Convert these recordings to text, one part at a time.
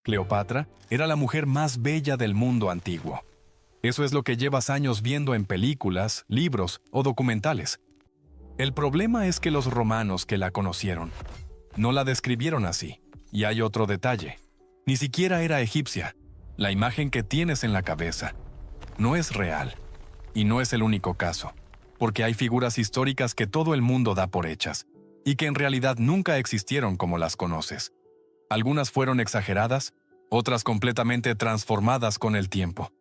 Cleopatra era la mujer más bella del mundo antiguo. Eso es lo que llevas años viendo en películas, libros o documentales. El problema es que los romanos que la conocieron no la describieron así. Y hay otro detalle. Ni siquiera era egipcia. La imagen que tienes en la cabeza no es real. Y no es el único caso, porque hay figuras históricas que todo el mundo da por hechas, y que en realidad nunca existieron como las conoces. Algunas fueron exageradas, otras completamente transformadas con el tiempo,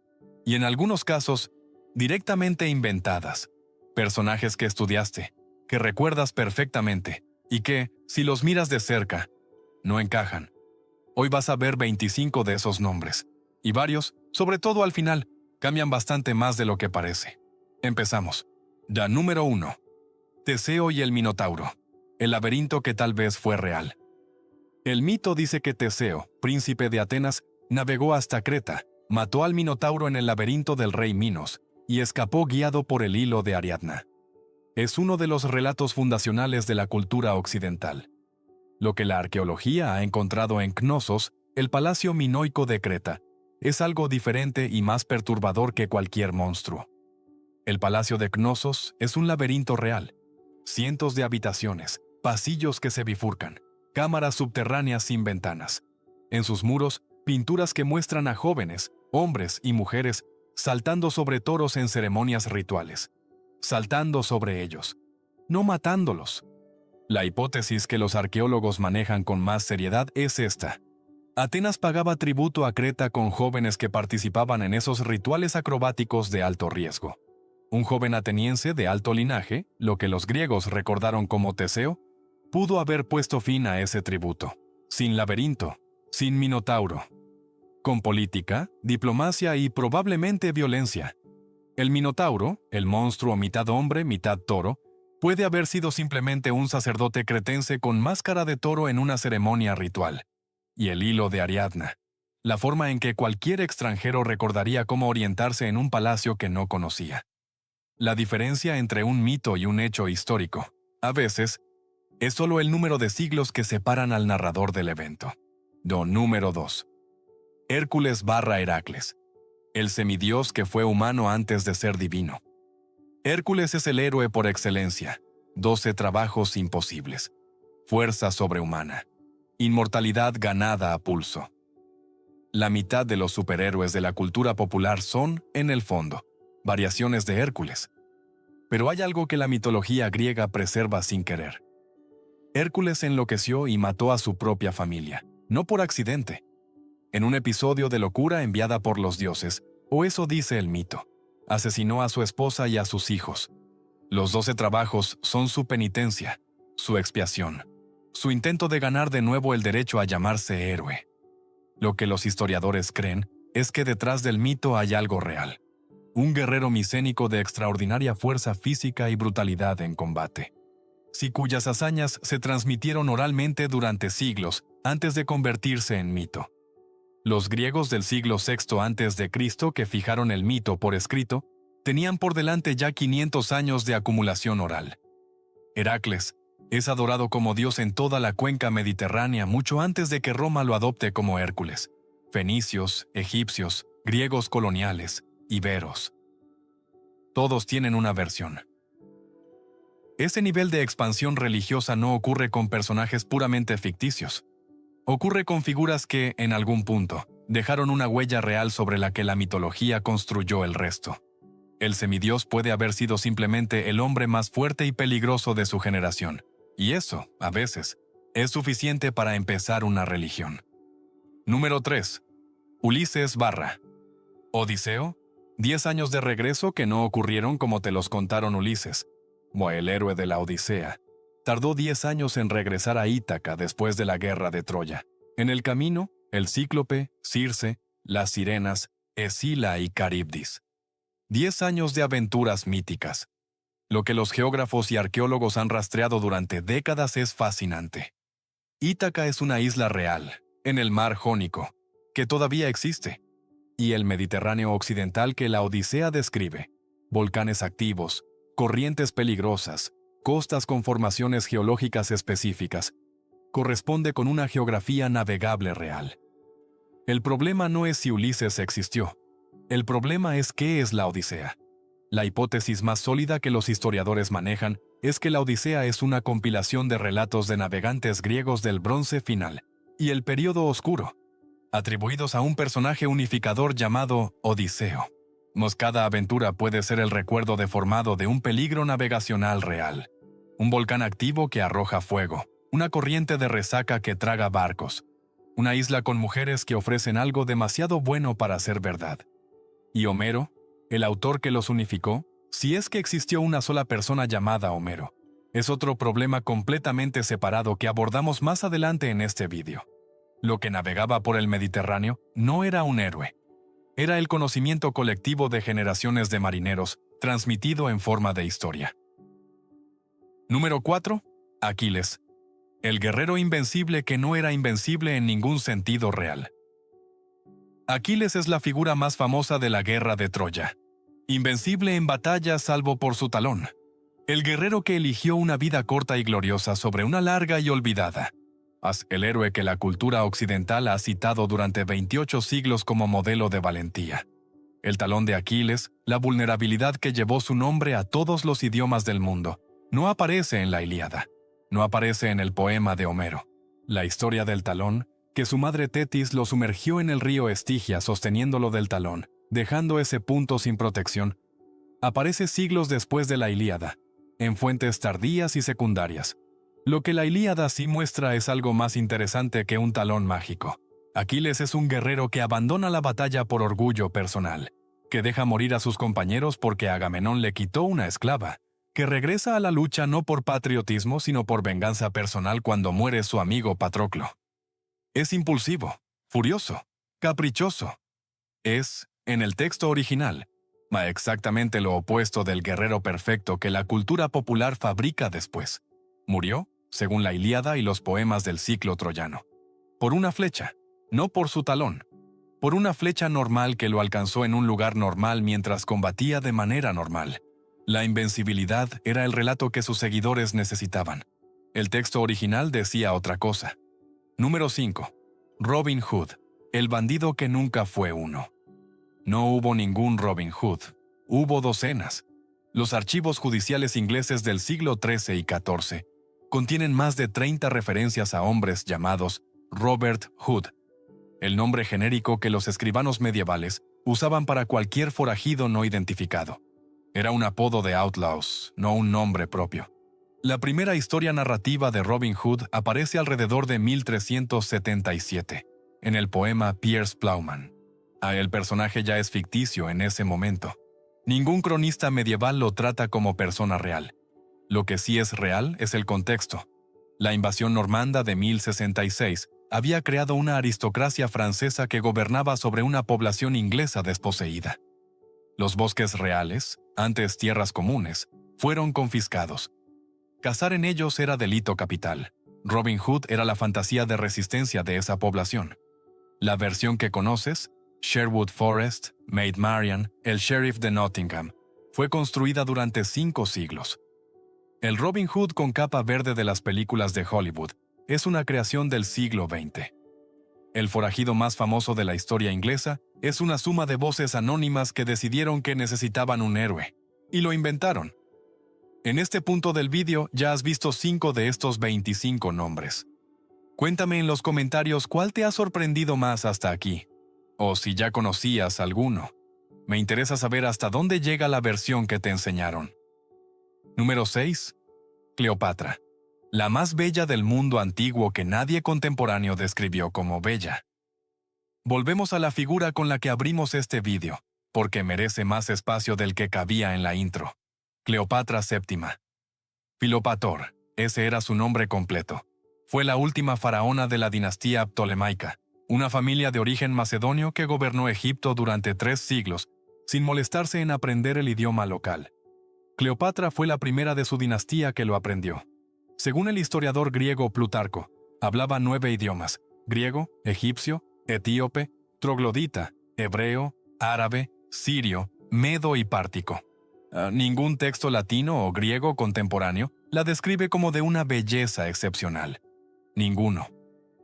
y en algunos casos, directamente inventadas. Personajes que estudiaste, que recuerdas perfectamente, y que, si los miras de cerca, no encajan. Hoy vas a ver 25 de esos nombres, y varios, sobre todo al final, cambian bastante más de lo que parece. Empezamos. La número 1. Teseo y el Minotauro. El laberinto que tal vez fue real. El mito dice que Teseo, príncipe de Atenas, navegó hasta Creta, mató al Minotauro en el laberinto del rey Minos y escapó guiado por el hilo de Ariadna. Es uno de los relatos fundacionales de la cultura occidental. Lo que la arqueología ha encontrado en Cnosos, el palacio minoico de Creta, es algo diferente y más perturbador que cualquier monstruo. El palacio de Cnosos es un laberinto real. Cientos de habitaciones, pasillos que se bifurcan, cámaras subterráneas sin ventanas. En sus muros, pinturas que muestran a jóvenes, hombres y mujeres saltando sobre toros en ceremonias rituales. Saltando sobre ellos, no matándolos. La hipótesis que los arqueólogos manejan con más seriedad es esta. Atenas pagaba tributo a Creta con jóvenes que participaban en esos rituales acrobáticos de alto riesgo. Un joven ateniense de alto linaje, lo que los griegos recordaron como Teseo, pudo haber puesto fin a ese tributo, sin laberinto, sin Minotauro, con política, diplomacia y probablemente violencia. El Minotauro, el monstruo mitad hombre, mitad toro, puede haber sido simplemente un sacerdote cretense con máscara de toro en una ceremonia ritual. Y el hilo de Ariadna, la forma en que cualquier extranjero recordaría cómo orientarse en un palacio que no conocía. La diferencia entre un mito y un hecho histórico, a veces, es solo el número de siglos que separan al narrador del evento. Número 2. Hércules / Heracles. El semidios que fue humano antes de ser divino. Hércules es el héroe por excelencia. 12 trabajos imposibles. Fuerza sobrehumana. Inmortalidad ganada a pulso. La mitad de los superhéroes de la cultura popular son, en el fondo, variaciones de Hércules. Pero hay algo que la mitología griega preserva sin querer. Hércules enloqueció y mató a su propia familia, no por accidente. En un episodio de locura enviada por los dioses, o eso dice el mito, asesinó a su esposa y a sus hijos. Los 12 trabajos son su penitencia, su expiación, su intento de ganar de nuevo el derecho a llamarse héroe. Lo que los historiadores creen es que detrás del mito hay algo real. Un guerrero micénico de extraordinaria fuerza física y brutalidad en combate, sí cuyas hazañas se transmitieron oralmente durante siglos antes de convertirse en mito. Los griegos del siglo VI a.C., que fijaron el mito por escrito, tenían por delante ya 500 años de acumulación oral. Heracles es adorado como dios en toda la cuenca mediterránea mucho antes de que Roma lo adopte como Hércules. Fenicios, egipcios, griegos coloniales, iberos. Todos tienen una versión. Ese nivel de expansión religiosa no ocurre con personajes puramente ficticios. Ocurre con figuras que, en algún punto, dejaron una huella real sobre la que la mitología construyó el resto. El semidios puede haber sido simplemente el hombre más fuerte y peligroso de su generación, y eso, a veces, es suficiente para empezar una religión. Número 3. Ulises / Odiseo. 10 años de regreso que no ocurrieron como te los contaron Ulises, o el héroe de la Odisea. Tardó 10 años en regresar a Ítaca después de la guerra de Troya. En el camino, el Cíclope, Circe, las sirenas, Escila y Caribdis. 10 años de aventuras míticas. Lo que los geógrafos y arqueólogos han rastreado durante décadas es fascinante. Ítaca es una isla real, en el mar Jónico, que todavía existe, y el Mediterráneo occidental que la Odisea describe. Volcanes activos, corrientes peligrosas, costas con formaciones geológicas específicas, corresponde con una geografía navegable real. El problema no es si Ulises existió. El problema es qué es la Odisea. La hipótesis más sólida que los historiadores manejan es que la Odisea es una compilación de relatos de navegantes griegos del Bronce Final y el Período Oscuro, atribuidos a un personaje unificador llamado Odiseo. Cada aventura puede ser el recuerdo deformado de un peligro navegacional real. Un volcán activo que arroja fuego, una corriente de resaca que traga barcos, una isla con mujeres que ofrecen algo demasiado bueno para ser verdad. ¿Y Homero, el autor que los unificó? Si es que existió una sola persona llamada Homero, es otro problema completamente separado que abordamos más adelante en este vídeo. Lo que navegaba por el Mediterráneo no era un héroe. Era el conocimiento colectivo de generaciones de marineros, transmitido en forma de historia. Número 4. Aquiles. El guerrero invencible que no era invencible en ningún sentido real. Aquiles es la figura más famosa de la guerra de Troya. Invencible en batalla salvo por su talón. El guerrero que eligió una vida corta y gloriosa sobre una larga y olvidada. El héroe que la cultura occidental ha citado durante 28 siglos como modelo de valentía. El talón de Aquiles, la vulnerabilidad que llevó su nombre a todos los idiomas del mundo, no aparece en la Ilíada. No aparece en el poema de Homero. La historia del talón, que su madre Tetis lo sumergió en el río Estigia sosteniéndolo del talón, dejando ese punto sin protección, aparece siglos después de la Ilíada, en fuentes tardías y secundarias. Lo que la Ilíada sí muestra es algo más interesante que un talón mágico. Aquiles es un guerrero que abandona la batalla por orgullo personal, que deja morir a sus compañeros porque Agamenón le quitó una esclava, que regresa a la lucha no por patriotismo sino por venganza personal cuando muere su amigo Patroclo. Es impulsivo, furioso, caprichoso. Es, en el texto original, exactamente lo opuesto del guerrero perfecto que la cultura popular fabrica después. Murió, según la Ilíada y los poemas del ciclo troyano, por una flecha, no por su talón, por una flecha normal que lo alcanzó en un lugar normal mientras combatía de manera normal. La invencibilidad era el relato que sus seguidores necesitaban. El texto original decía otra cosa. Número 5. Robin Hood, el bandido que nunca fue uno. No hubo ningún Robin Hood. Hubo docenas. Los archivos judiciales ingleses del siglo XIII y XIV contienen más de 30 referencias a hombres llamados Robert Hood, el nombre genérico que los escribanos medievales usaban para cualquier forajido no identificado. Era un apodo de outlaws, no un nombre propio. La primera historia narrativa de Robin Hood aparece alrededor de 1377, en el poema Piers Plowman. El personaje ya es ficticio en ese momento. Ningún cronista medieval lo trata como persona real. Lo que sí es real es el contexto. La invasión normanda de 1066 había creado una aristocracia francesa que gobernaba sobre una población inglesa desposeída. Los bosques reales, antes tierras comunes, fueron confiscados. Cazar en ellos era delito capital. Robin Hood era la fantasía de resistencia de esa población. La versión que conoces, Sherwood Forest, Maid Marian, el sheriff de Nottingham, fue construida durante 5 siglos. El Robin Hood con capa verde de las películas de Hollywood es una creación del siglo XX. El forajido más famoso de la historia inglesa es una suma de voces anónimas que decidieron que necesitaban un héroe, y lo inventaron. En este punto del vídeo ya has visto 5 de estos 25 nombres. Cuéntame en los comentarios cuál te ha sorprendido más hasta aquí, o si ya conocías alguno. Me interesa saber hasta dónde llega la versión que te enseñaron. Número 6. Cleopatra. La más bella del mundo antiguo que nadie contemporáneo describió como bella. Volvemos a la figura con la que abrimos este vídeo, porque merece más espacio del que cabía en la intro. Cleopatra VII. Filopator, ese era su nombre completo. Fue la última faraona de la dinastía ptolemaica, una familia de origen macedonio que gobernó Egipto durante 3 siglos, sin molestarse en aprender el idioma local. Cleopatra fue la primera de su dinastía que lo aprendió. Según el historiador griego Plutarco, hablaba 9 idiomas: griego, egipcio, etíope, troglodita, hebreo, árabe, sirio, medo y pártico. Ningún texto latino o griego contemporáneo la describe como de una belleza excepcional. Ninguno.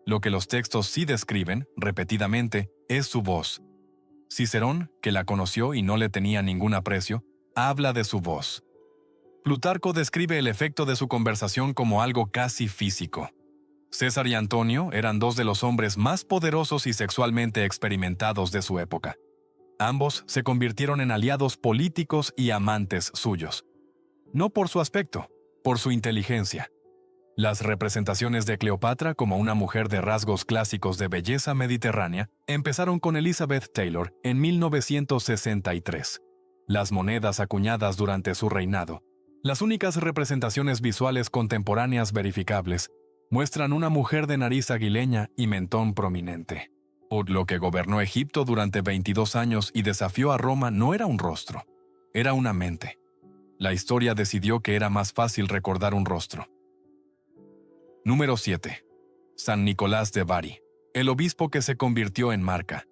Lo que los textos sí describen, repetidamente, es su voz. Cicerón, que la conoció y no le tenía ningún aprecio, habla de su voz. Plutarco describe el efecto de su conversación como algo casi físico. César y Antonio eran dos de los hombres más poderosos y sexualmente experimentados de su época. Ambos se convirtieron en aliados políticos y amantes suyos. No por su aspecto, por su inteligencia. Las representaciones de Cleopatra como una mujer de rasgos clásicos de belleza mediterránea empezaron con Elizabeth Taylor en 1963. Las monedas acuñadas durante su reinado, las únicas representaciones visuales contemporáneas verificables, muestran una mujer de nariz aguileña y mentón prominente. Lo que gobernó Egipto durante 22 años y desafió a Roma no era un rostro, era una mente. La historia decidió que era más fácil recordar un rostro. Número 7. San Nicolás de Bari, el obispo que se convirtió en marca.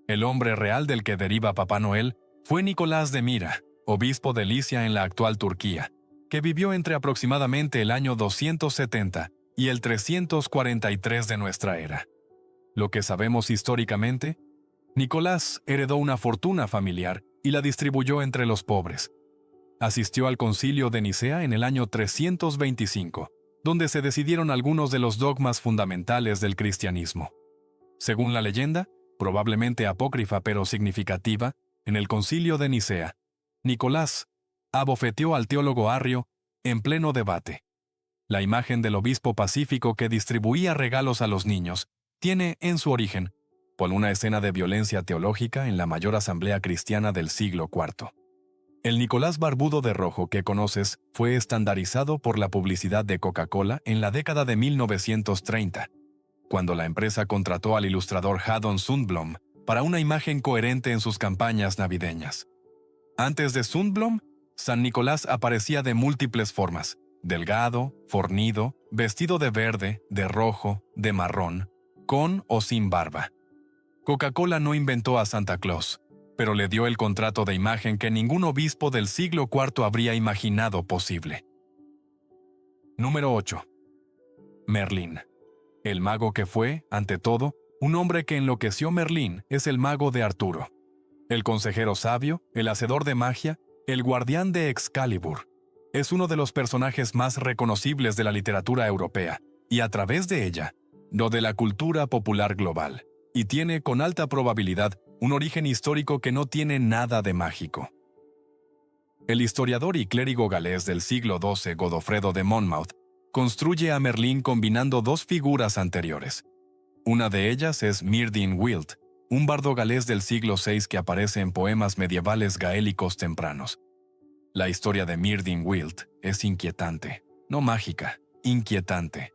El hombre real del que deriva Papá Noel fue Nicolás de Mira, obispo de Licia en la actual Turquía, que vivió entre aproximadamente el año 270 y el 343 de nuestra era. Lo que sabemos históricamente, Nicolás heredó una fortuna familiar y la distribuyó entre los pobres. Asistió al concilio de Nicea en el año 325, donde se decidieron algunos de los dogmas fundamentales del cristianismo. Según la leyenda, probablemente apócrifa pero significativa, en el concilio de Nicea, Nicolás abofeteó al teólogo Arrio en pleno debate. La imagen del obispo pacífico que distribuía regalos a los niños tiene en su origen por una escena de violencia teológica en la mayor asamblea cristiana del siglo IV. El Nicolás barbudo de rojo que conoces fue estandarizado por la publicidad de Coca-Cola en la década de 1930, cuando la empresa contrató al ilustrador Haddon Sundblom para una imagen coherente en sus campañas navideñas. Antes de Sundblom, San Nicolás aparecía de múltiples formas: delgado, fornido, vestido de verde, de rojo, de marrón, con o sin barba. Coca-Cola no inventó a Santa Claus, pero le dio el contrato de imagen que ningún obispo del siglo IV habría imaginado posible. Número 8. Merlín. El mago que fue, ante todo, un hombre que enloqueció. Merlín es el mago de Arturo, el consejero sabio, el hacedor de magia, el guardián de Excalibur. Es uno de los personajes más reconocibles de la literatura europea, y a través de ella, lo de la cultura popular global, y tiene con alta probabilidad un origen histórico que no tiene nada de mágico. El historiador y clérigo galés del siglo XII Godofredo de Monmouth construye a Merlín combinando dos figuras anteriores. Una de ellas es Myrdhin Wilt, un bardo galés del siglo VI que aparece en poemas medievales gaélicos tempranos. La historia de Myrdhin Wilt es inquietante, no mágica, inquietante.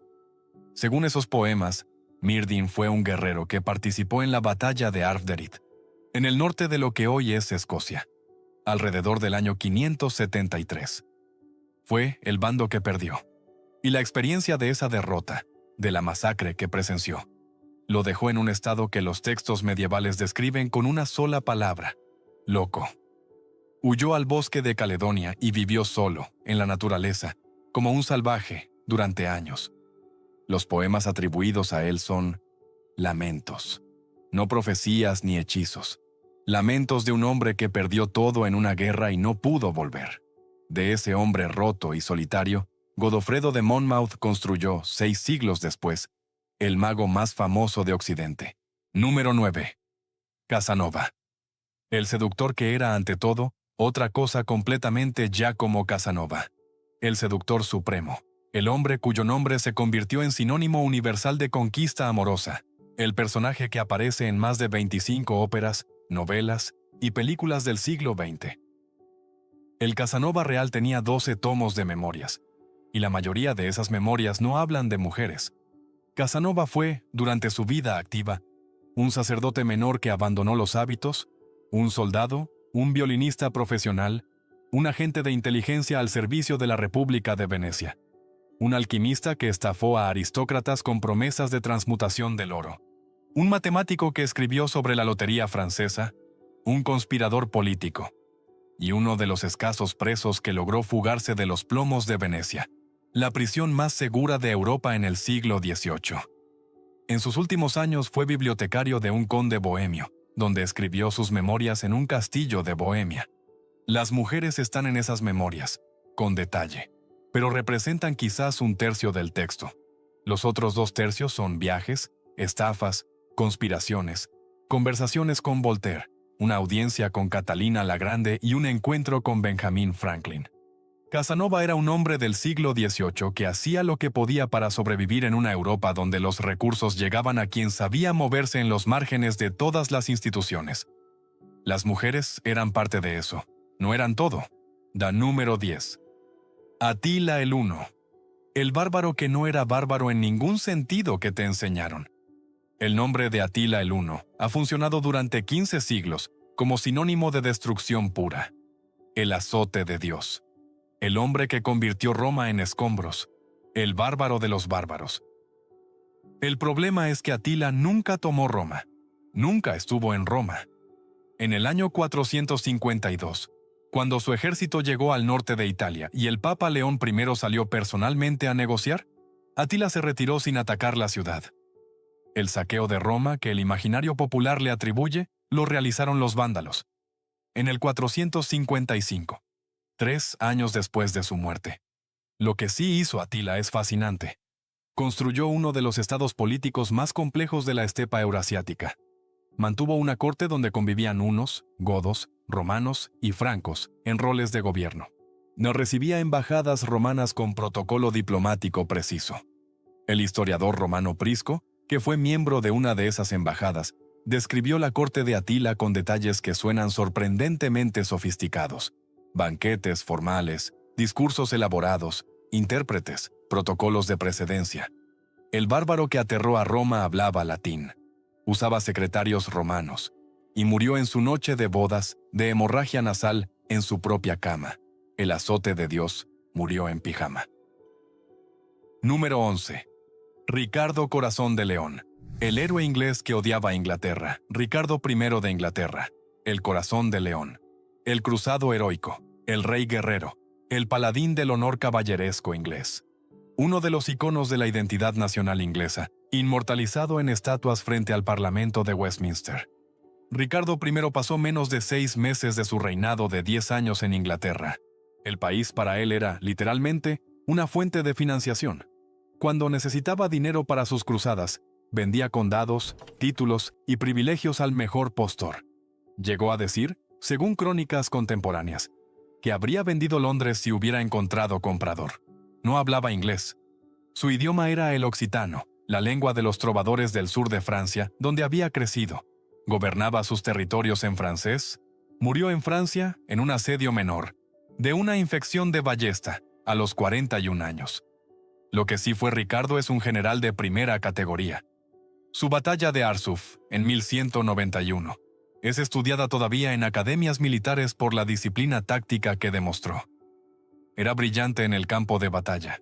Según esos poemas, Myrdhin fue un guerrero que participó en la batalla de Arfderydd, en el norte de lo que hoy es Escocia, alrededor del año 573. Fue el bando que perdió, y la experiencia de esa derrota, de la masacre que presenció, lo dejó en un estado que los textos medievales describen con una sola palabra: loco. Huyó al bosque de Caledonia y vivió solo, en la naturaleza, como un salvaje, durante años. Los poemas atribuidos a él son lamentos, no profecías ni hechizos. Lamentos de un hombre que perdió todo en una guerra y no pudo volver. De ese hombre roto y solitario, Godofredo de Monmouth construyó, 6 siglos después, el mago más famoso de Occidente. Número 9. Casanova. El seductor que era ante todo otra cosa completamente Giacomo Casanova. El seductor supremo. El hombre cuyo nombre se convirtió en sinónimo universal de conquista amorosa. El personaje que aparece en más de 25 óperas, novelas y películas del siglo XX. El Casanova real tenía 12 tomos de memorias, y la mayoría de esas memorias no hablan de mujeres. Casanova fue, durante su vida activa, un sacerdote menor que abandonó los hábitos, un soldado, un violinista profesional, un agente de inteligencia al servicio de la República de Venecia, un alquimista que estafó a aristócratas con promesas de transmutación del oro, un matemático que escribió sobre la lotería francesa, un conspirador político, y uno de los escasos presos que logró fugarse de los plomos de Venecia, la prisión más segura de Europa en el siglo XVIII. En sus últimos años fue bibliotecario de un conde bohemio, donde escribió sus memorias en un castillo de Bohemia. Las mujeres están en esas memorias, con detalle, pero representan quizás un tercio del texto. Los otros 2/3 son viajes, estafas, conspiraciones, conversaciones con Voltaire, una audiencia con Catalina la Grande y un encuentro con Benjamin Franklin. Casanova era un hombre del siglo XVIII que hacía lo que podía para sobrevivir en una Europa donde los recursos llegaban a quien sabía moverse en los márgenes de todas las instituciones. Las mujeres eran parte de eso, no eran todo. Da número 10. Atila el Huno. El bárbaro que no era bárbaro en ningún sentido que te enseñaron. El nombre de Atila el Huno ha funcionado durante 15 siglos como sinónimo de destrucción pura. El azote de Dios. El hombre que convirtió Roma en escombros. El bárbaro de los bárbaros. El problema es que Atila nunca tomó Roma. Nunca estuvo en Roma. En el año 452, cuando su ejército llegó al norte de Italia y el Papa León I salió personalmente a negociar, Atila se retiró sin atacar la ciudad. El saqueo de Roma que el imaginario popular le atribuye, lo realizaron los vándalos. En el 455, 3 años después de su muerte. Lo que sí hizo Atila es fascinante. Construyó uno de los estados políticos más complejos de la estepa eurasiática. Mantuvo una corte donde convivían hunos, godos, romanos y francos en roles de gobierno. No recibía embajadas romanas con protocolo diplomático preciso. El historiador Romano Prisco, que fue miembro de una de esas embajadas, describió la corte de Atila con detalles que suenan sorprendentemente sofisticados. Banquetes formales, discursos elaborados, intérpretes, protocolos de precedencia. El bárbaro que aterró a Roma hablaba latín. Usaba secretarios romanos. Y murió en su noche de bodas, de hemorragia nasal, en su propia cama. El azote de Dios murió en pijama. Número 11. Ricardo Corazón de León. El héroe inglés que odiaba a Inglaterra. Ricardo I de Inglaterra. El corazón de león. El cruzado heroico. El rey guerrero. El paladín del honor caballeresco inglés. Uno de los iconos de la identidad nacional inglesa, inmortalizado en estatuas frente al Parlamento de Westminster. Ricardo I pasó menos de 6 meses de su reinado de 10 años en Inglaterra. El país para él era, literalmente, una fuente de financiación. Cuando necesitaba dinero para sus cruzadas, vendía condados, títulos y privilegios al mejor postor. Llegó a decir, según crónicas contemporáneas, que habría vendido Londres si hubiera encontrado comprador. No hablaba inglés. Su idioma era el occitano, la lengua de los trovadores del sur de Francia, donde había crecido. Gobernaba sus territorios en francés. Murió en Francia, en un asedio menor, de una infección de ballesta, a los 41 años. Lo que sí fue Ricardo es un general de primera categoría. Su batalla de Arsuf, en 1191, es estudiada todavía en academias militares por la disciplina táctica que demostró. Era brillante en el campo de batalla.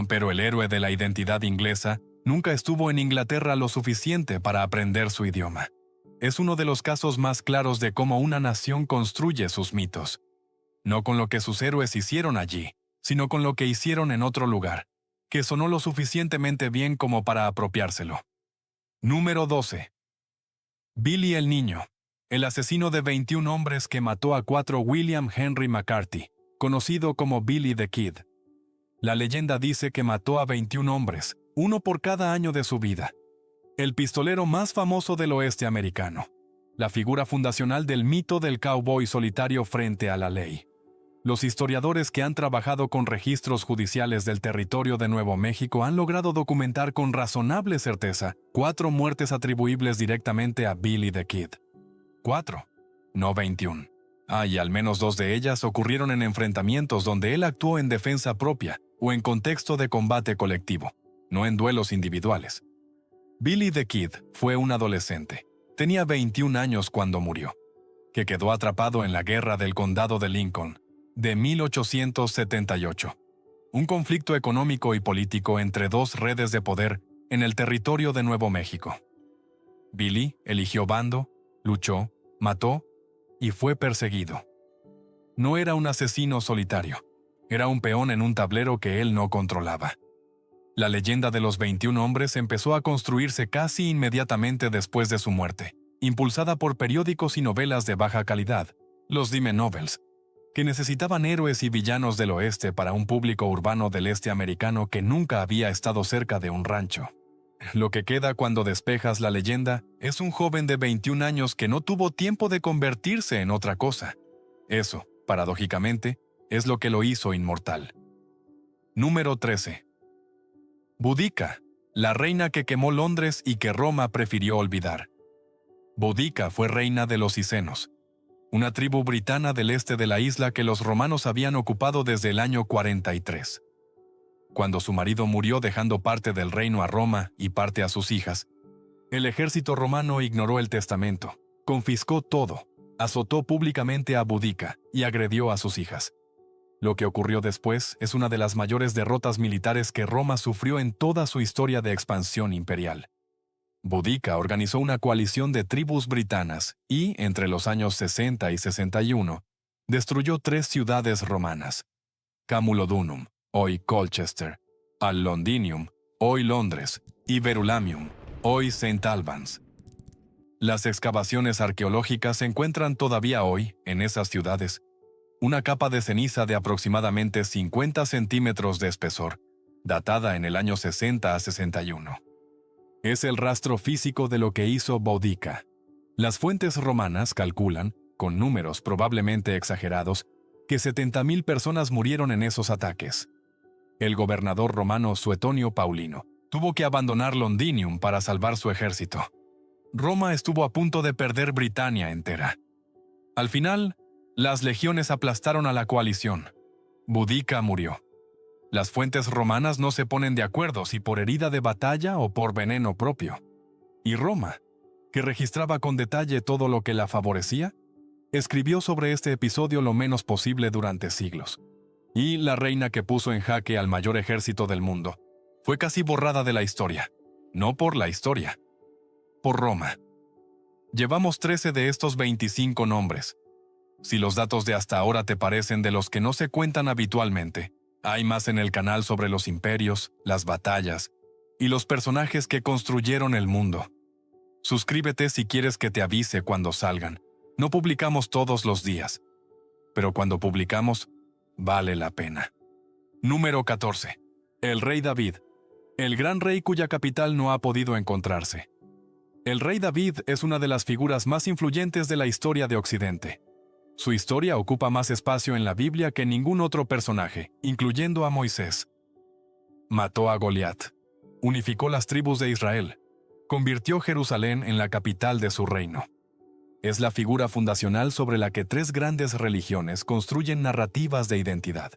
Pero el héroe de la identidad inglesa nunca estuvo en Inglaterra lo suficiente para aprender su idioma. Es uno de los casos más claros de cómo una nación construye sus mitos. No con lo que sus héroes hicieron allí, sino con lo que hicieron en otro lugar, que sonó lo suficientemente bien como para apropiárselo. Número 12. Billy el Niño, el asesino de 21 hombres que mató a 4 William Henry McCarthy, conocido como Billy the Kid. La leyenda dice que mató a 21 hombres, uno por cada año de su vida. El pistolero más famoso del oeste americano. La figura fundacional del mito del cowboy solitario frente a la ley. Los historiadores que han trabajado con registros judiciales del territorio de Nuevo México han logrado documentar con razonable certeza 4 muertes atribuibles directamente a Billy the Kid. 4, no 21. Y al menos 2 de ellas ocurrieron en enfrentamientos donde él actuó en defensa propia o en contexto de combate colectivo, no en duelos individuales. Billy the Kid fue un adolescente. Tenía 21 años cuando murió, que quedó atrapado en la Guerra del Condado de Lincoln, de 1878. Un conflicto económico y político entre 2 redes de poder en el territorio de Nuevo México. Billy eligió bando, luchó, mató y fue perseguido. No era un asesino solitario, era un peón en un tablero que él no controlaba. La leyenda de los 21 hombres empezó a construirse casi inmediatamente después de su muerte, impulsada por periódicos y novelas de baja calidad, los Dime Novels, que necesitaban héroes y villanos del oeste para un público urbano del este americano que nunca había estado cerca de un rancho. Lo que queda cuando despejas la leyenda es un joven de 21 años que no tuvo tiempo de convertirse en otra cosa. Eso, paradójicamente, es lo que lo hizo inmortal. Número 13. Boudica, la reina que quemó Londres y que Roma prefirió olvidar. Boudica fue reina de los Icenos, una tribu britana del este de la isla que los romanos habían ocupado desde el año 43. Cuando su marido murió dejando parte del reino a Roma y parte a sus hijas, el ejército romano ignoró el testamento, confiscó todo, azotó públicamente a Boudica y agredió a sus hijas. Lo que ocurrió después es una de las mayores derrotas militares que Roma sufrió en toda su historia de expansión imperial. Boudica organizó una coalición de tribus britanas y, entre los años 60 y 61, destruyó 3 ciudades romanas: Camulodunum, hoy Colchester; Al Londinium, hoy Londres; y Verulamium, hoy St. Albans. Las excavaciones arqueológicas se encuentran todavía hoy, en esas ciudades, una capa de ceniza de aproximadamente 50 centímetros de espesor, datada en el año 60 a 61. Es el rastro físico de lo que hizo Boudica. Las fuentes romanas calculan, con números probablemente exagerados, que 70.000 personas murieron en esos ataques. El gobernador romano Suetonio Paulino tuvo que abandonar Londinium para salvar su ejército. Roma estuvo a punto de perder Britania entera. Al final, las legiones aplastaron a la coalición. Boudica murió. Las fuentes romanas no se ponen de acuerdo si por herida de batalla o por veneno propio. Y Roma, que registraba con detalle todo lo que la favorecía, escribió sobre este episodio lo menos posible durante siglos. Y la reina que puso en jaque al mayor ejército del mundo fue casi borrada de la historia. No por la historia, por Roma. Llevamos 13 de estos 25 nombres. Si los datos de hasta ahora te parecen de los que no se cuentan habitualmente, hay más en el canal sobre los imperios, las batallas y los personajes que construyeron el mundo. Suscríbete si quieres que te avise cuando salgan. No publicamos todos los días, pero cuando publicamos, vale la pena. Número 14. El rey David, el gran rey cuya capital no ha podido encontrarse. El rey David es una de las figuras más influyentes de la historia de Occidente. Su historia ocupa más espacio en la Biblia que ningún otro personaje, incluyendo a Moisés. Mató a Goliat, unificó las tribus de Israel, convirtió Jerusalén en la capital de su reino. Es la figura fundacional sobre la que 3 grandes religiones construyen narrativas de identidad.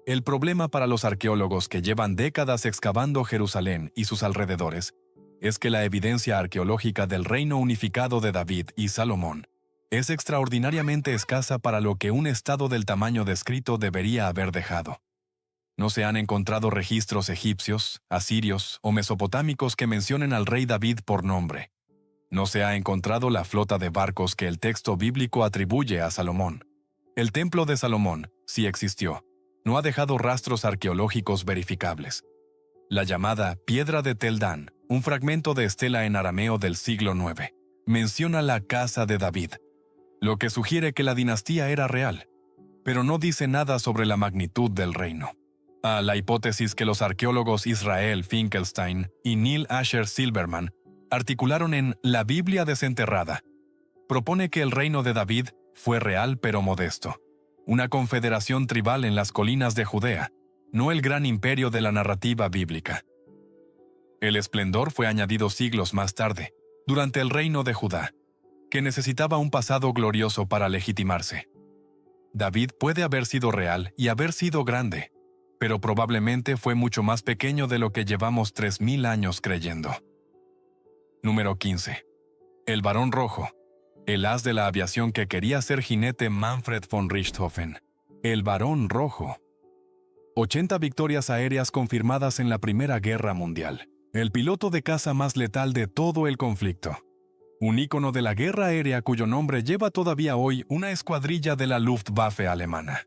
El problema para los arqueólogos que llevan décadas excavando Jerusalén y sus alrededores es que la evidencia arqueológica del reino unificado de David y Salomón es extraordinariamente escasa para lo que un estado del tamaño descrito debería haber dejado. No se han encontrado registros egipcios, asirios o mesopotámicos que mencionen al rey David por nombre. No se ha encontrado la flota de barcos que el texto bíblico atribuye a Salomón. El templo de Salomón, si existió, no ha dejado rastros arqueológicos verificables. La llamada Piedra de Tel Dan, un fragmento de estela en arameo del siglo IX, menciona la casa de David, lo que sugiere que la dinastía era real, pero no dice nada sobre la magnitud del reino. A la hipótesis que los arqueólogos Israel Finkelstein y Neil Asher Silverman articularon en La Biblia desenterrada, propone que el reino de David fue real pero modesto, una confederación tribal en las colinas de Judea, no el gran imperio de la narrativa bíblica. El esplendor fue añadido siglos más tarde, durante el reino de Judá, que necesitaba un pasado glorioso para legitimarse. David puede haber sido real y haber sido grande, pero probablemente fue mucho más pequeño de lo que llevamos 3000 años creyendo. Número 15. El Barón Rojo, el as de la aviación que quería ser jinete Manfred von Richthofen. El Barón Rojo. 80 victorias aéreas confirmadas en la Primera Guerra Mundial. El piloto de caza más letal de todo el conflicto. Un ícono de la guerra aérea cuyo nombre lleva todavía hoy una escuadrilla de la Luftwaffe alemana.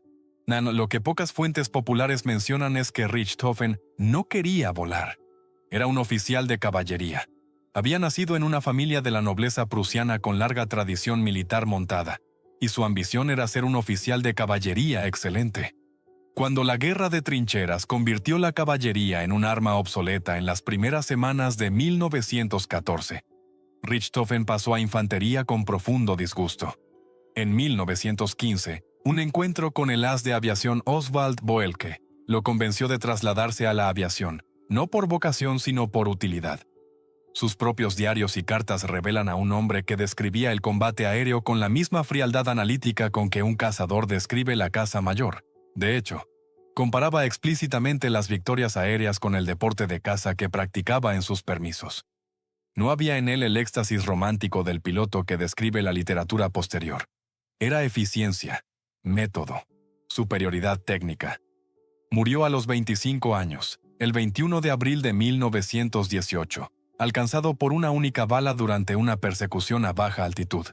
Lo que pocas fuentes populares mencionan es que Richthofen no quería volar. Era un oficial de caballería. Había nacido en una familia de la nobleza prusiana con larga tradición militar montada, y su ambición era ser un oficial de caballería excelente. Cuando la guerra de trincheras convirtió la caballería en un arma obsoleta en las primeras semanas de 1914, Richthofen pasó a infantería con profundo disgusto. En 1915, un encuentro con el as de aviación Oswald Boelke lo convenció de trasladarse a la aviación, no por vocación sino por utilidad. Sus propios diarios y cartas revelan a un hombre que describía el combate aéreo con la misma frialdad analítica con que un cazador describe la caza mayor. De hecho, comparaba explícitamente las victorias aéreas con el deporte de caza que practicaba en sus permisos. No había en él el éxtasis romántico del piloto que describe la literatura posterior. Era eficiencia, método, superioridad técnica. Murió a los 25 años, el 21 de abril de 1918, alcanzado por una única bala durante una persecución a baja altitud.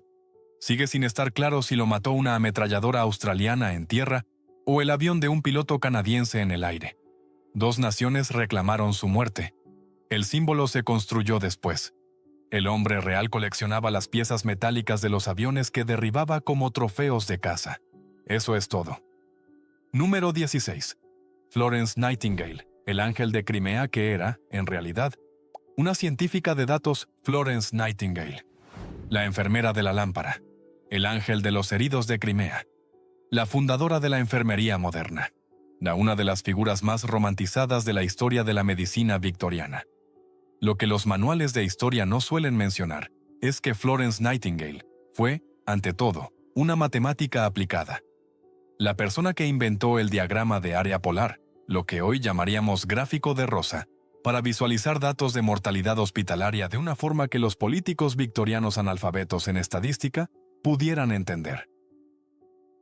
Sigue sin estar claro si lo mató una ametralladora australiana en tierra o el avión de un piloto canadiense en el aire. Dos naciones reclamaron su muerte. El símbolo se construyó después. El hombre real coleccionaba las piezas metálicas de los aviones que derribaba como trofeos de caza. Eso es todo. Número 16. Florence Nightingale, el ángel de Crimea que era, en realidad, una científica de datos. Florence Nightingale, la enfermera de la lámpara, el ángel de los heridos de Crimea, la fundadora de la enfermería moderna, una de las figuras más romantizadas de la historia de la medicina victoriana. Lo que los manuales de historia no suelen mencionar es que Florence Nightingale fue, ante todo, una matemática aplicada. La persona que inventó el diagrama de área polar, lo que hoy llamaríamos gráfico de Rosa, para visualizar datos de mortalidad hospitalaria de una forma que los políticos victorianos analfabetos en estadística pudieran entender.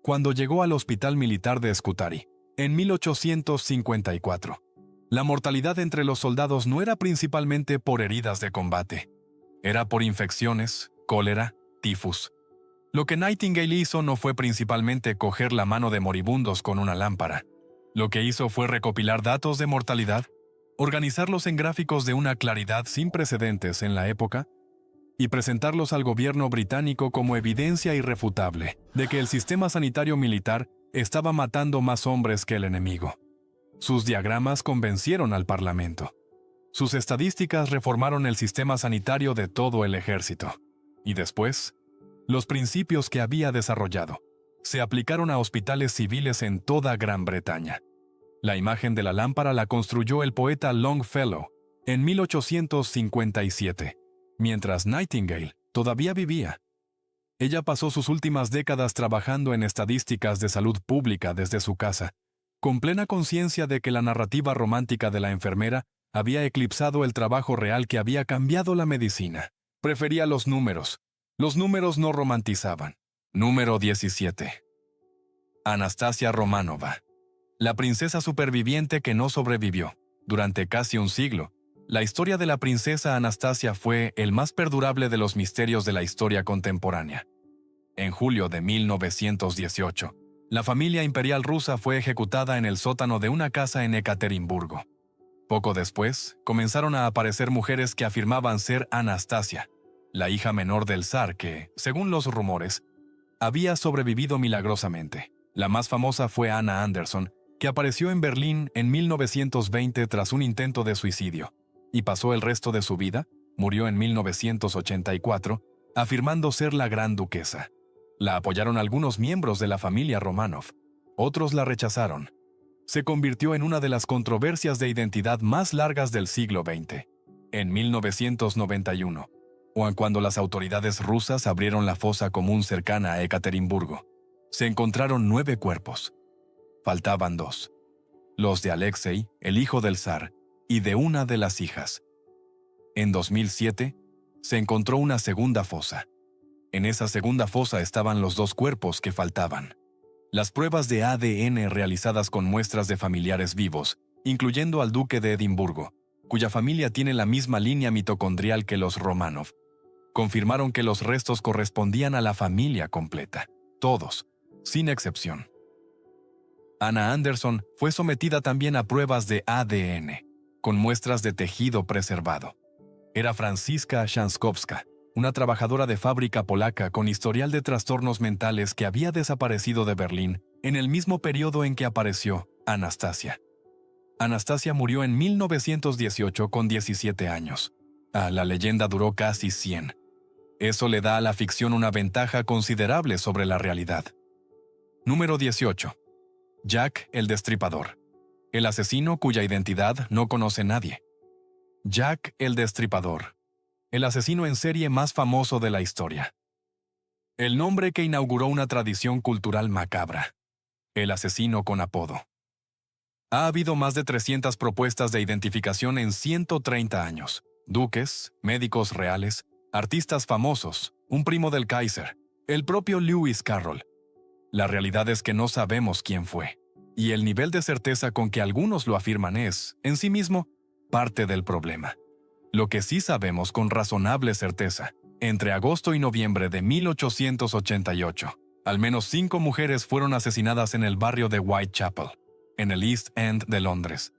Cuando llegó al Hospital Militar de Scutari, en 1854, la mortalidad entre los soldados no era principalmente por heridas de combate. Era por infecciones, cólera, tifus. Lo que Nightingale hizo no fue principalmente coger la mano de moribundos con una lámpara. Lo que hizo fue recopilar datos de mortalidad, organizarlos en gráficos de una claridad sin precedentes en la época y presentarlos al gobierno británico como evidencia irrefutable de que el sistema sanitario militar estaba matando más hombres que el enemigo. Sus diagramas convencieron al Parlamento. Sus estadísticas reformaron el sistema sanitario de todo el ejército. Y después, los principios que había desarrollado se aplicaron a hospitales civiles en toda Gran Bretaña. La imagen de la lámpara la construyó el poeta Longfellow en 1857, mientras Nightingale todavía vivía. Ella pasó sus últimas décadas trabajando en estadísticas de salud pública desde su casa, con plena conciencia de que la narrativa romántica de la enfermera había eclipsado el trabajo real que había cambiado la medicina. Prefería los números. Los números no romantizaban. Número 17. Anastasia Romanova, la princesa superviviente que no sobrevivió. Durante casi un siglo, la historia de la princesa Anastasia fue el más perdurable de los misterios de la historia contemporánea. En julio de 1918, la familia imperial rusa fue ejecutada en el sótano de una casa en Ekaterimburgo. Poco después, comenzaron a aparecer mujeres que afirmaban ser Anastasia, la hija menor del zar que, según los rumores, había sobrevivido milagrosamente. La más famosa fue Anna Anderson, que apareció en Berlín en 1920 tras un intento de suicidio, y pasó el resto de su vida, murió en 1984, afirmando ser la gran duquesa. La apoyaron algunos miembros de la familia Romanov, otros la rechazaron. Se convirtió en una de las controversias de identidad más largas del siglo XX. En 1991, cuando las autoridades rusas abrieron la fosa común cercana a Ekaterimburgo, se encontraron 9 cuerpos. Faltaban 2. Los de Alexei, el hijo del zar, y de una de las hijas. En 2007, se encontró una segunda fosa. En esa segunda fosa estaban los 2 cuerpos que faltaban. Las pruebas de ADN realizadas con muestras de familiares vivos, incluyendo al duque de Edimburgo, cuya familia tiene la misma línea mitocondrial que los Romanov, confirmaron que los restos correspondían a la familia completa, todos, sin excepción. Anna Anderson fue sometida también a pruebas de ADN, con muestras de tejido preservado. Era Franziska Szankowska, una trabajadora de fábrica polaca con historial de trastornos mentales que había desaparecido de Berlín en el mismo periodo en que apareció Anastasia. Anastasia murió en 1918 con 17 años. La leyenda duró casi 100. Eso le da a la ficción una ventaja considerable sobre la realidad. Número 18. Jack el Destripador. El asesino cuya identidad no conoce nadie. Jack el Destripador. El asesino en serie más famoso de la historia. El nombre que inauguró una tradición cultural macabra. El asesino con apodo. Ha habido más de 300 propuestas de identificación en 130 años. Duques, médicos reales, artistas famosos, un primo del Kaiser, el propio Lewis Carroll. La realidad es que no sabemos quién fue, y el nivel de certeza con que algunos lo afirman es, en sí mismo, parte del problema. Lo que sí sabemos con razonable certeza, entre agosto y noviembre de 1888, al menos 5 mujeres fueron asesinadas en el barrio de Whitechapel, en el East End de Londres.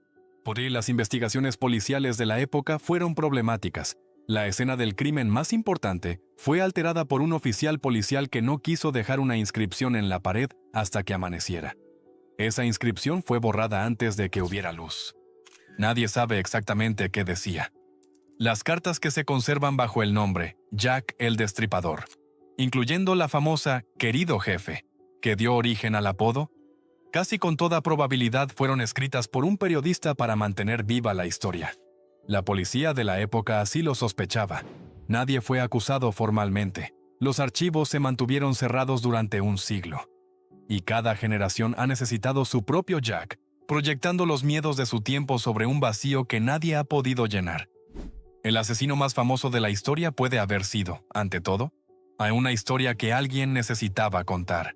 Por ello, las investigaciones policiales de la época fueron problemáticas. La escena del crimen más importante fue alterada por un oficial policial que no quiso dejar una inscripción en la pared hasta que amaneciera. Esa inscripción fue borrada antes de que hubiera luz. Nadie sabe exactamente qué decía. Las cartas que se conservan bajo el nombre Jack el Destripador, incluyendo la famosa «Querido jefe», que dio origen al apodo, casi con toda probabilidad fueron escritas por un periodista para mantener viva la historia. La policía de la época así lo sospechaba. Nadie fue acusado formalmente. Los archivos se mantuvieron cerrados durante un siglo. Y cada generación ha necesitado su propio Jack, proyectando los miedos de su tiempo sobre un vacío que nadie ha podido llenar. El asesino más famoso de la historia puede haber sido, ante todo, una historia que alguien necesitaba contar.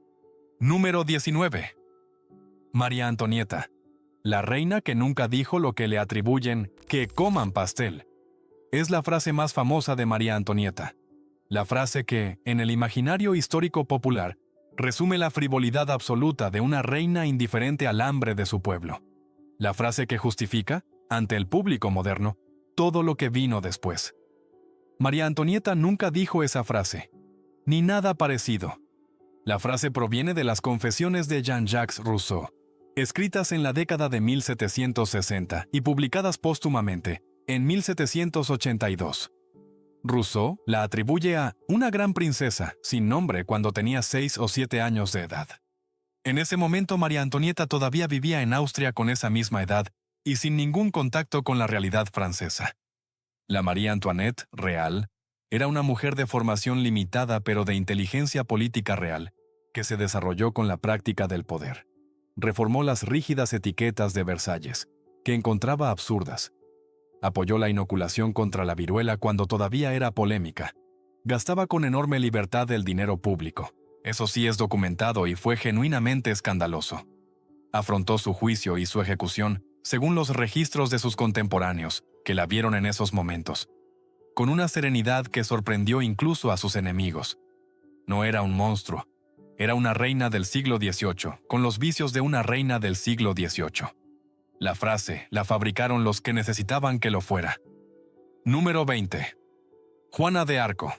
Número 19. María Antonieta. La reina que nunca dijo lo que le atribuyen «que coman pastel». Es la frase más famosa de María Antonieta. La frase que, en el imaginario histórico popular, resume la frivolidad absoluta de una reina indiferente al hambre de su pueblo. La frase que justifica, ante el público moderno, todo lo que vino después. María Antonieta nunca dijo esa frase, ni nada parecido. La frase proviene de las Confesiones de Jean-Jacques Rousseau, escritas en la década de 1760 y publicadas póstumamente en 1782. Rousseau la atribuye a una gran princesa sin nombre cuando tenía 6 o 7 años de edad. En ese momento María Antonieta todavía vivía en Austria con esa misma edad y sin ningún contacto con la realidad francesa. La María Antoinette real era una mujer de formación limitada pero de inteligencia política real, que se desarrolló con la práctica del poder. Reformó las rígidas etiquetas de Versalles, que encontraba absurdas. Apoyó la inoculación contra la viruela cuando todavía era polémica. Gastaba con enorme libertad el dinero público. Eso sí es documentado y fue genuinamente escandaloso. Afrontó su juicio y su ejecución, según los registros de sus contemporáneos, que la vieron en esos momentos, con una serenidad que sorprendió incluso a sus enemigos. No era un monstruo. Era una reina del siglo XVIII, con los vicios de una reina del siglo XVIII. La frase la fabricaron los que necesitaban que lo fuera. Número 20. Juana de Arco.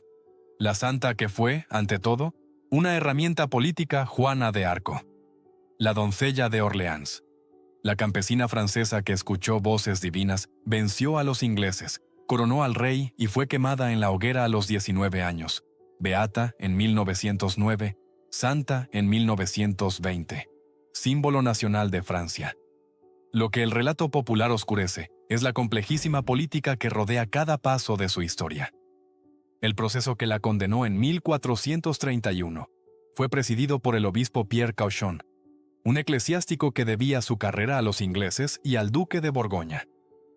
La santa que fue, ante todo, una herramienta política. Juana de Arco. La doncella de Orleans. La campesina francesa que escuchó voces divinas, venció a los ingleses, coronó al rey y fue quemada en la hoguera a los 19 años. Beata en 1909, santa en 1920. Símbolo nacional de Francia. Lo que el relato popular oscurece es la complejísima política que rodea cada paso de su historia. El proceso que la condenó en 1431 fue presidido por el obispo Pierre Cauchon, un eclesiástico que debía su carrera a los ingleses y al duque de Borgoña.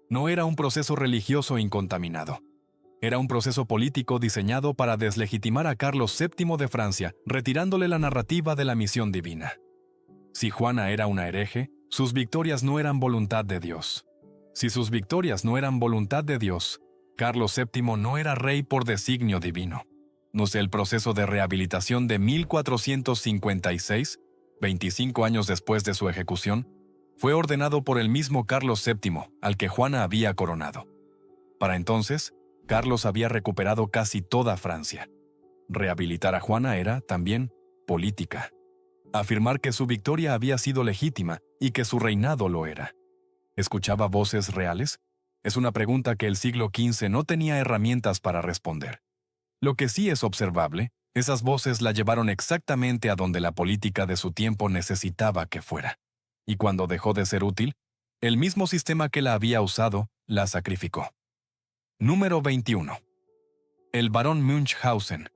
No era un proceso religioso incontaminado. Era un proceso político diseñado para deslegitimar a Carlos VII de Francia, retirándole la narrativa de la misión divina. Si Juana era una hereje, sus victorias no eran voluntad de Dios. Si sus victorias no eran voluntad de Dios, Carlos VII no era rey por designio divino. No sé, el proceso de rehabilitación de 1456 25 años después de su ejecución, fue ordenado por el mismo Carlos VII, al que Juana había coronado. Para entonces, Carlos había recuperado casi toda Francia. Rehabilitar a Juana era, también, política. Afirmar que su victoria había sido legítima y que su reinado lo era. ¿Escuchaba voces reales? Es una pregunta que el siglo XV no tenía herramientas para responder. Lo que sí es observable, esas voces la llevaron exactamente a donde la política de su tiempo necesitaba que fuera. Y cuando dejó de ser útil, el mismo sistema que la había usado, la sacrificó. Número 21. El barón Münchhausen,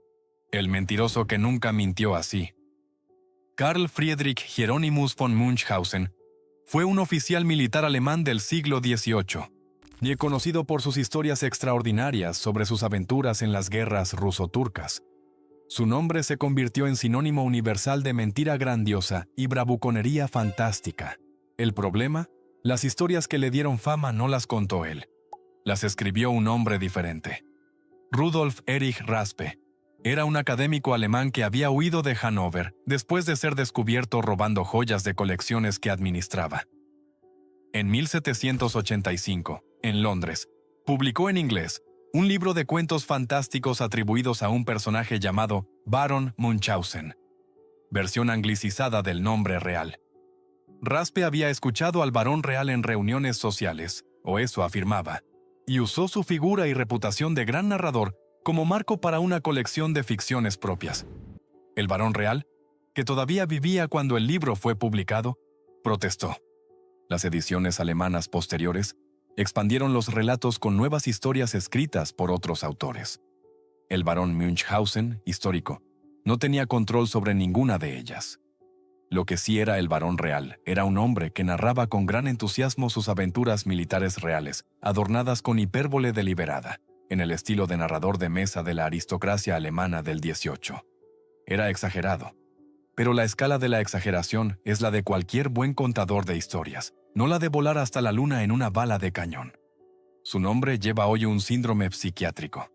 el mentiroso que nunca mintió así. Karl Friedrich Hieronymus von Münchhausen fue un oficial militar alemán del siglo XVIII, y conocido por sus historias extraordinarias sobre sus aventuras en las guerras ruso-turcas. Su nombre se convirtió en sinónimo universal de mentira grandiosa y bravuconería fantástica. El problema, las historias que le dieron fama no las contó él. Las escribió un hombre diferente. Rudolf Erich Raspe era un académico alemán que había huido de Hannover después de ser descubierto robando joyas de colecciones que administraba. En 1785, en Londres, publicó en inglés un libro de cuentos fantásticos atribuidos a un personaje llamado Baron Munchausen, versión anglicizada del nombre real. Raspe había escuchado al barón real en reuniones sociales, o eso afirmaba, y usó su figura y reputación de gran narrador como marco para una colección de ficciones propias. El barón real, que todavía vivía cuando el libro fue publicado, protestó. Las ediciones alemanas posteriores expandieron los relatos con nuevas historias escritas por otros autores. El barón Münchhausen, histórico, no tenía control sobre ninguna de ellas. Lo que sí era el barón real era un hombre que narraba con gran entusiasmo sus aventuras militares reales, adornadas con hipérbole deliberada, en el estilo de narrador de mesa de la aristocracia alemana del XVIII. Era exagerado, pero la escala de la exageración es la de cualquier buen contador de historias, no la de volar hasta la luna en una bala de cañón. Su nombre lleva hoy un síndrome psiquiátrico.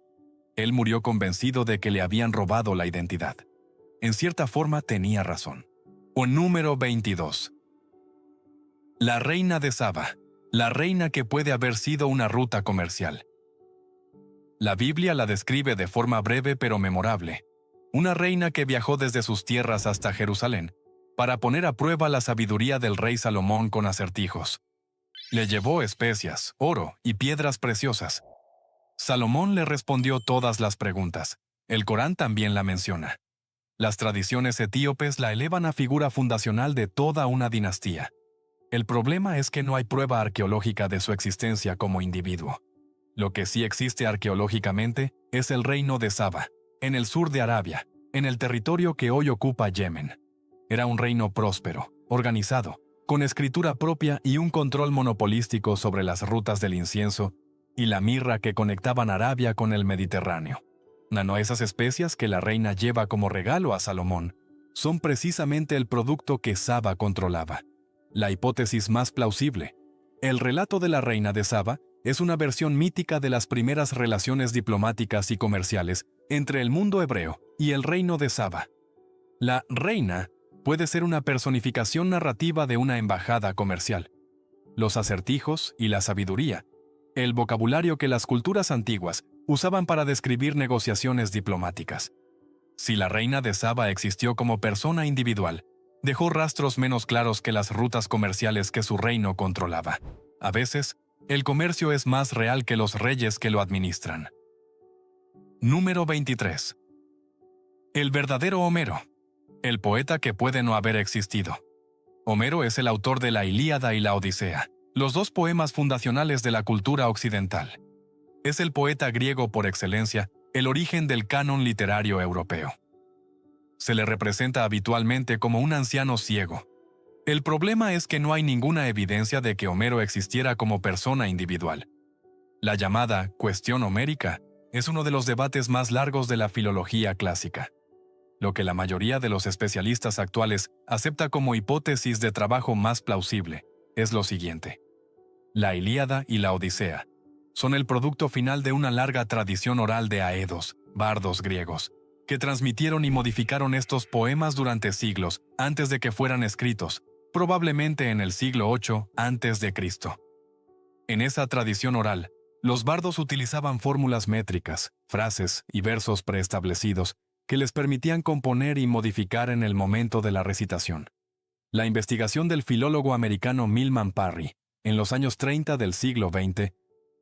Él murió convencido de que le habían robado la identidad. En cierta forma tenía razón. O número 22. La reina de Saba, la reina que puede haber sido una ruta comercial. La Biblia la describe de forma breve pero memorable. Una reina que viajó desde sus tierras hasta Jerusalén para poner a prueba la sabiduría del rey Salomón con acertijos. Le llevó especias, oro y piedras preciosas. Salomón le respondió todas las preguntas. El Corán también la menciona. Las tradiciones etíopes la elevan a figura fundacional de toda una dinastía. El problema es que no hay prueba arqueológica de su existencia como individuo. Lo que sí existe arqueológicamente es el reino de Saba, en el sur de Arabia, en el territorio que hoy ocupa Yemen. Era un reino próspero, organizado, con escritura propia y un control monopolístico sobre las rutas del incienso y la mirra que conectaban Arabia con el Mediterráneo. Esas especias que la reina lleva como regalo a Salomón son precisamente el producto que Saba controlaba. La hipótesis más plausible. El relato de la reina de Saba es una versión mítica de las primeras relaciones diplomáticas y comerciales entre el mundo hebreo y el reino de Saba. La reina puede ser una personificación narrativa de una embajada comercial. Los acertijos y la sabiduría, el vocabulario que las culturas antiguas usaban para describir negociaciones diplomáticas. Si la reina de Saba existió como persona individual, dejó rastros menos claros que las rutas comerciales que su reino controlaba. A veces, el comercio es más real que los reyes que lo administran. Número 23. El verdadero Homero. El poeta que puede no haber existido. Homero es el autor de la Ilíada y la Odisea, los dos poemas fundacionales de la cultura occidental. Es el poeta griego por excelencia, el origen del canon literario europeo. Se le representa habitualmente como un anciano ciego. El problema es que no hay ninguna evidencia de que Homero existiera como persona individual. La llamada cuestión homérica es uno de los debates más largos de la filología clásica. Lo que la mayoría de los especialistas actuales acepta como hipótesis de trabajo más plausible es lo siguiente. La Ilíada y la Odisea son el producto final de una larga tradición oral de aedos, bardos griegos, que transmitieron y modificaron estos poemas durante siglos antes de que fueran escritos, probablemente en el siglo VIII antes de Cristo. En esa tradición oral, los bardos utilizaban fórmulas métricas, frases y versos preestablecidos que les permitían componer y modificar en el momento de la recitación. La investigación del filólogo americano Milman Parry, en los años 30 del siglo XX,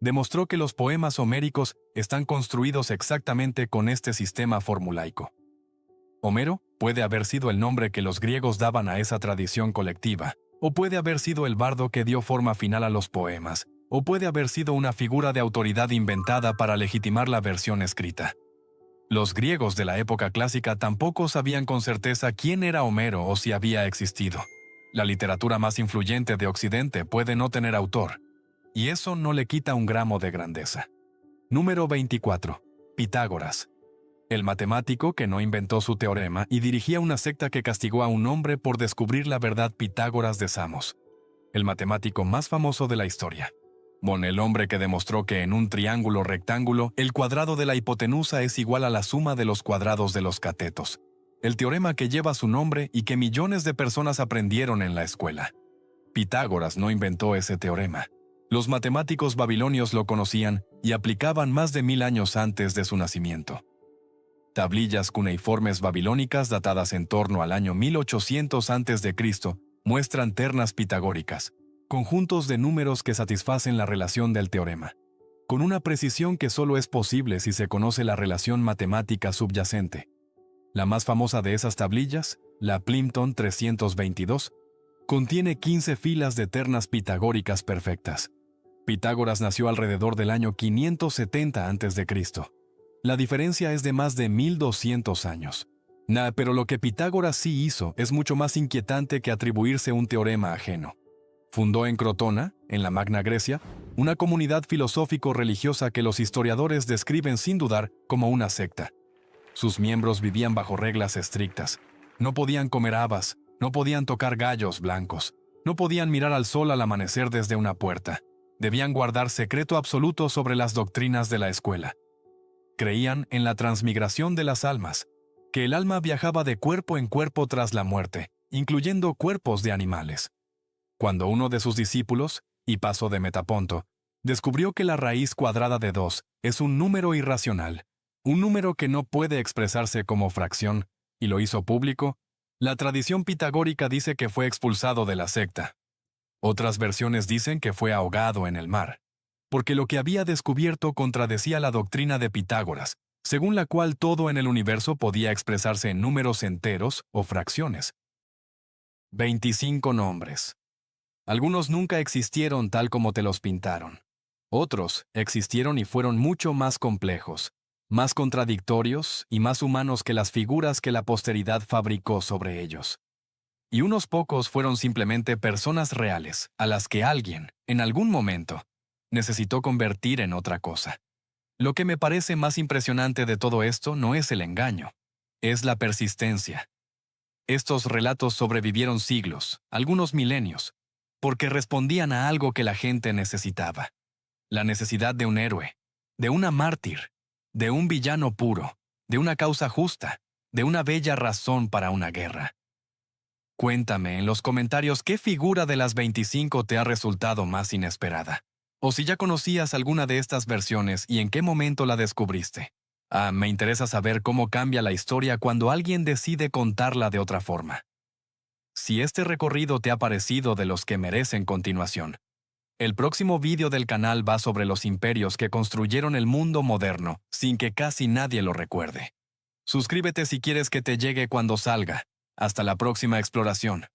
demostró que los poemas homéricos están construidos exactamente con este sistema formulaico. Homero puede haber sido el nombre que los griegos daban a esa tradición colectiva, o puede haber sido el bardo que dio forma final a los poemas, o puede haber sido una figura de autoridad inventada para legitimar la versión escrita. Los griegos de la época clásica tampoco sabían con certeza quién era Homero o si había existido. La literatura más influyente de Occidente puede no tener autor, y eso no le quita un gramo de grandeza. Número 24. Pitágoras. El matemático que no inventó su teorema y dirigía una secta que castigó a un hombre por descubrir la verdad. Pitágoras de Samos, el matemático más famoso de la historia. El hombre que demostró que en un triángulo rectángulo el cuadrado de la hipotenusa es igual a la suma de los cuadrados de los catetos. El teorema que lleva su nombre y que millones de personas aprendieron en la escuela. Pitágoras no inventó ese teorema. Los matemáticos babilonios lo conocían y aplicaban más de 1000 años antes de su nacimiento. Tablillas cuneiformes babilónicas datadas en torno al año 1800 a.C. muestran ternas pitagóricas, conjuntos de números que satisfacen la relación del teorema, con una precisión que solo es posible si se conoce la relación matemática subyacente. La más famosa de esas tablillas, la Plimpton 322, contiene 15 filas de ternas pitagóricas perfectas. Pitágoras nació alrededor del año 570 a.C. La diferencia es de más de 1200 años. Pero lo que Pitágoras sí hizo es mucho más inquietante que atribuirse un teorema ajeno. Fundó en Crotona, en la Magna Grecia, una comunidad filosófico-religiosa que los historiadores describen sin dudar como una secta. Sus miembros vivían bajo reglas estrictas. No podían comer habas, no podían tocar gallos blancos, no podían mirar al sol al amanecer desde una puerta. Debían guardar secreto absoluto sobre las doctrinas de la escuela. Creían en la transmigración de las almas, que el alma viajaba de cuerpo en cuerpo tras la muerte, incluyendo cuerpos de animales. Cuando uno de sus discípulos, Hipaso de Metaponto, descubrió que la raíz cuadrada de 2 es un número irracional, un número que no puede expresarse como fracción, y lo hizo público, la tradición pitagórica dice que fue expulsado de la secta. Otras versiones dicen que fue ahogado en el mar, porque lo que había descubierto contradecía la doctrina de Pitágoras, según la cual todo en el universo podía expresarse en números enteros o fracciones. 25 nombres. Algunos nunca existieron tal como te los pintaron. Otros existieron y fueron mucho más complejos, más contradictorios y más humanos que las figuras que la posteridad fabricó sobre ellos. Y unos pocos fueron simplemente personas reales, a las que alguien, en algún momento, necesitó convertir en otra cosa. Lo que me parece más impresionante de todo esto no es el engaño, es la persistencia. Estos relatos sobrevivieron siglos, algunos milenios, porque respondían a algo que la gente necesitaba. La necesidad de un héroe, de una mártir, de un villano puro, de una causa justa, de una bella razón para una guerra. Cuéntame en los comentarios qué figura de las 25 te ha resultado más inesperada. O si ya conocías alguna de estas versiones y en qué momento la descubriste. Me interesa saber cómo cambia la historia cuando alguien decide contarla de otra forma. Si este recorrido te ha parecido de los que merecen continuación, el próximo vídeo del canal va sobre los imperios que construyeron el mundo moderno sin que casi nadie lo recuerde. Suscríbete si quieres que te llegue cuando salga. Hasta la próxima exploración.